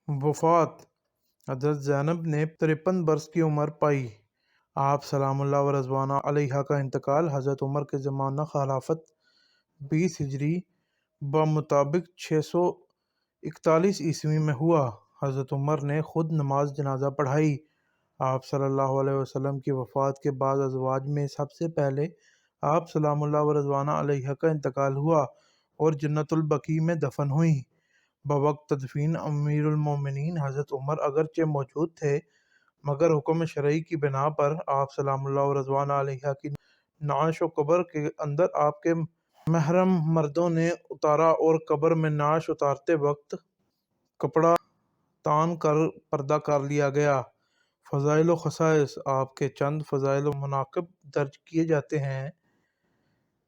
वफ़ात। हज़रत ज़ैनब ने 53 बरस की उम्र पाई। आप सलामुल्लाह व रज़वाना अलैहा का इंतकाल हज़रत उमर के ज़माना खिलाफत 20 हिजरी बमुताबिक 641 ईस्वी में हुआ। हज़रत उमर ने खुद नमाज जनाजा पढ़ाई। आप सल्लल्लाहु अलैहि वसल्लम की वफ़ात के बाद अज़वाज में सबसे पहले आप सलामुल्लाह व रज़वाना अलैहा का इंतकाल हुआ और जन्नतुल बकी में दफन हुई। बवक्त तदफीन अमीरुल मोमिनीन हज़रत उमर अगरचे मौजूद थे, मगर हुक्म शरई की बिना पर आप सलामुल्लाह व रज़वाना अलैहा की नाश व कब्र के अंदर आपके महरम मर्दों ने उतारा और कब्र में नाश उतारते वक्त कपड़ा तान कर पर्दा कर लिया गया। फ़ज़ाइल व ख़साइस। आपके चंद फ़ज़ाइल व मनाक़िब दर्ज किए जाते हैं।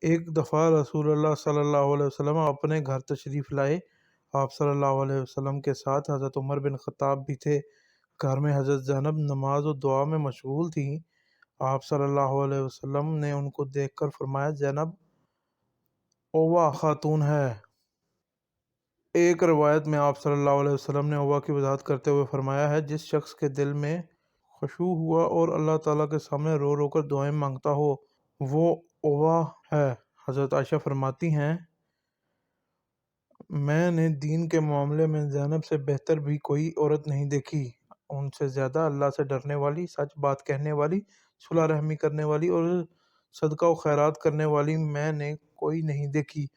एक दफ़ा रसूलुल्लाह सल्लल्लाहु अलैहि वसल्लम अपने घर तशरीफ़ लाए। आप सल्लल्लाहु अलैहि वसल्लम के साथ हज़रत उमर बिन ख़त्ताब भी थे। घर में हज़रत ज़ैनब नमाज और दुआ में मशगूल थीं। आप सल्लल्लाहु अलैहि वसल्लम ने उनको देखकर फरमाया, ज़ैनब ओवा खातून है। एक रवायत में आप सल्लल्लाहु अलैहि वसल्लम ने ओवा की वजाहत करते हुए फरमाया है, जिस शख्स के दिल में खुशू हुआ और अल्लाह ताला के सामने रो रो कर दुआएं मांगता हो, वो ओवा है। हज़रत आयशा फरमाती हैं, मैंने दीन के मामले में ज़ैनब से बेहतर भी कोई औरत नहीं देखी। उनसे ज़्यादा अल्लाह से डरने वाली, सच बात कहने वाली, सुलह रहमी करने वाली और सदका व खैरात करने वाली मैंने कोई नहीं देखी,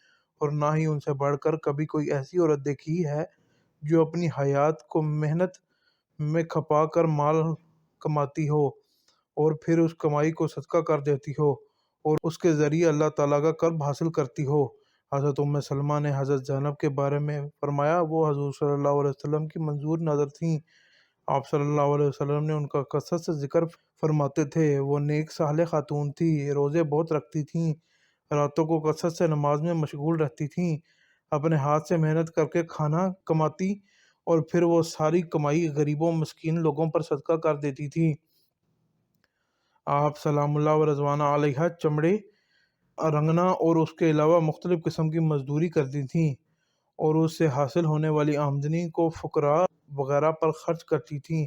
और ना ही उनसे बढ़कर कभी कोई ऐसी औरत देखी है जो अपनी हयात को मेहनत में खपा कर माल कमाती हो और फिर उस कमाई को सदका कर देती हो और उसके ज़रिए अल्लाह ताला का कर्ब हासिल करती हो। हज़रत उम्मे सलमा ने हज़रत ज़ैनब के बारे में फरमाया, वो हज़ूर सल्लल्लाहु अलैहि वसल्लम की मंजूर नज़र थीं। आप सल्लल्लाहु अलैहि वसल्लम ने उनका कसरत से जिक्र फरमाते थे। वो नेक साले खातून थी, रोज़े बहुत रखती थीं, रातों को कसरत से नमाज में मशगूल रहती थीं, अपने हाथ से मेहनत करके खाना कमाती और फिर वो सारी कमाई गरीबों मस्कीन लोगों पर सदका कर देती थी। आप सलामुल्लाह व रज़वाना अलैहा चमड़े रंगना और उसके अलावा मुख्तलिफ़ किस्म की मजदूरी करती थीं और उससे हासिल होने वाली आमदनी को फ़ुकरा वगैरह पर खर्च करती थीं,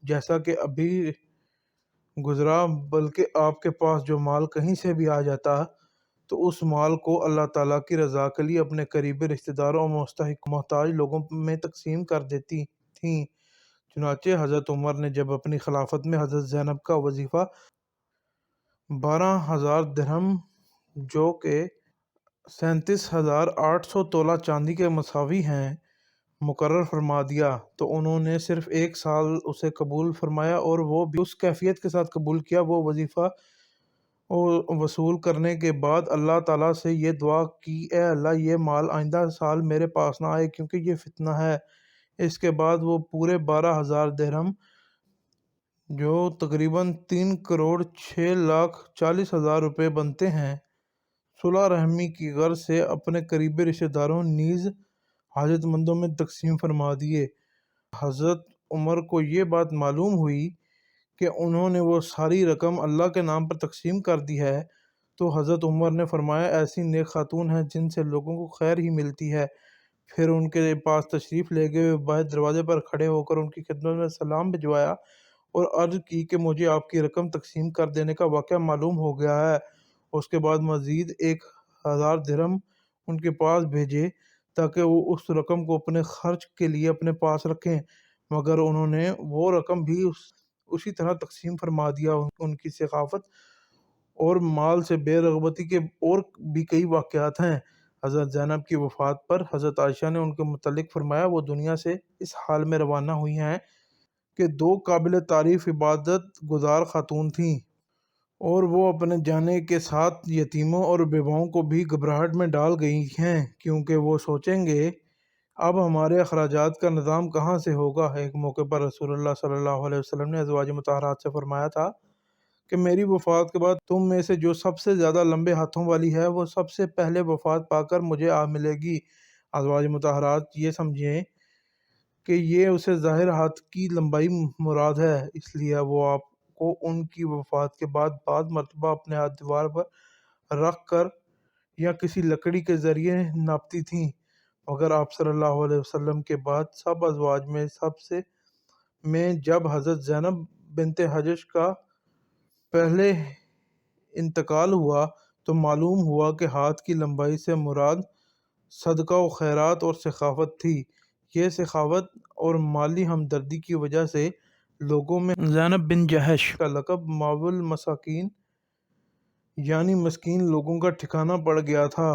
जैसा कि अभी गुज़रा। बल्कि आपके पास जो माल कहीं से भी आ जाता तो उस माल को अल्लाह ताला की रज़ा के लिए अपने करीबी रिश्तेदारों और मुस्तहिक मोहताज लोगों में तकसीम कर देती थीं। चुनांचे हज़रत उमर ने जब अपनी खिलाफत में हज़रत ज़ैनब का वजीफ़ा 12,000 दिरहम, जो कि 37,800 तोला चांदी के मसावी हैं, मुकर्रर फरमा दिया, तो उन्होंने सिर्फ 1 साल उसे कबूल फरमाया और वो भी उस कैफियत के साथ कबूल किया। वो वजीफ़ा वसूल करने के बाद अल्लाह ताला से ये दुआ की, ए अल्लाह, ये माल आइंदा साल मेरे पास ना आए क्योंकि ये फितना है। इसके बाद वो पूरे 12,000 दिरहम, जो तकरीबन 3,06,40,000 रुपये बनते हैं, सुलह रहमी की गर्ज से अपने करीबी रिश्तेदारों नीज़ हाजतमंदों में तकसीम फरमा दिए। हज़रत उमर को ये बात मालूम हुई कि उन्होंने वो सारी रकम अल्लाह के नाम पर तकसीम कर दी है, तो हज़रत उमर ने फरमाया, ऐसी नेक खातून हैं जिनसे लोगों को खैर ही मिलती है। फिर उनके पास तशरीफ़ ले गए, बाहर दरवाज़े पर खड़े होकर उनकी खिदमत में सलाम भिजवाया और अर्ज़ की कि मुझे आपकी रकम तकसीम कर देने का वाक़या मालूम हो गया है। उसके बाद मज़ीद 1,000 दिरहम उनके पास भेजे ताकि वो उस रकम को अपने खर्च के लिए अपने पास रखें, मगर उन्होंने वो रकम भी उसी तरह तकसीम फरमा दिया। उनकी सखाफ़त और माल से बेरग़बती के और भी कई वाक़यात हैं। हज़रत ज़ैनब की वफ़ात पर हज़रत आयशा ने उनके मुतल्लिक़ फ़रमाया, वो दुनिया से इस हाल में रवाना हुई हैं कि 2 काबिल तारीफ़ इबादत गुज़ार खातून थीं, और वो अपने जाने के साथ यतीमों और बेवाओं को भी घबराहट में डाल गई हैं, क्योंकि वो सोचेंगे अब हमारे अखराजात का निज़ाम कहाँ से होगा। एक मौके पर रसूलुल्लाह सल्लल्लाहु अलैहि वसल्लम ने अज़वाज मुतहहरात से फरमाया था कि मेरी वफ़ात के बाद तुम में से जो सबसे ज़्यादा लंबे हाथों वाली है, वो सबसे पहले वफ़ात पाकर मुझे आ मिलेगी। अज़वाज मुतहहरात ये समझें कि ये उसे ज़ाहिर हाथ की लंबाई मुराद है, इसलिए वो आपको उनकी वफ़ात के बाद मरतबा अपने हाथ दीवार पर रख कर या किसी लकड़ी के ज़रिए नापती थीं। مگر آپ صلی اللہ علیہ وسلم کے بعد سب ازواج میں جب حضرت زینب بنت حجش کا پہلے انتقال ہوا تو معلوم ہوا کہ ہاتھ کی لمبائی سے مراد صدقہ و خیرات اور سخاوت تھی۔ یہ سخاوت اور مالی ہمدردی کی وجہ سے لوگوں میں زینب بن جحش کا لقب ماول مساکین یعنی مسکین لوگوں کا ٹھکانہ پڑ گیا تھا۔